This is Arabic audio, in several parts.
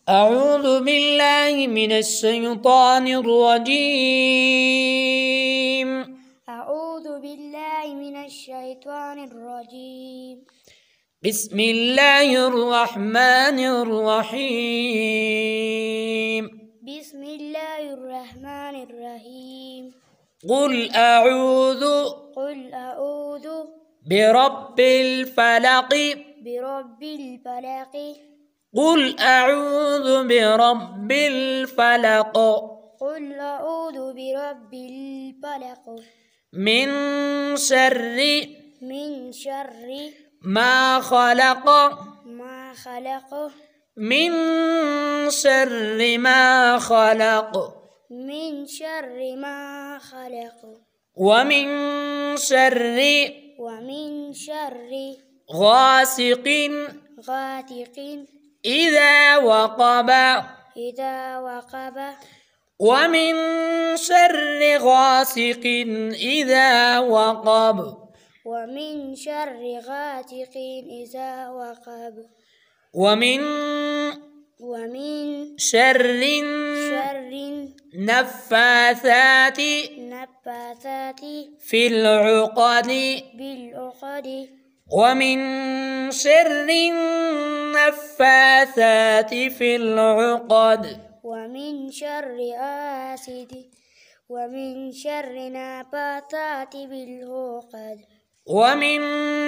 أعوذ بالله من الشيطان الرجيم. أعوذ بالله من الشيطان الرجيم. بسم الله الرحمن الرحيم. بسم الله الرحمن الرحيم. قل أعوذ برب الفلق. برب الفلق. قل أعوذ برب الفلق. قل أعوذ برب الفلق. من شر ما خلق. من شر ما خلق. من شر ما خلق. ومن شر غاسق إذا وقب. ومن شر غاسق إذا وقب. ومن شر غاسق إذا وقب. ومن شر نفاثات في العقد. ومن شر النفاثات في العقد. ومن شر حاسد. ومن شر نفاثات بالعقد. ومن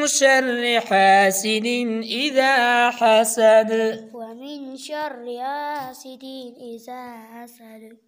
شر حاسد إذا حسد. ومن شر حاسد إذا حسد.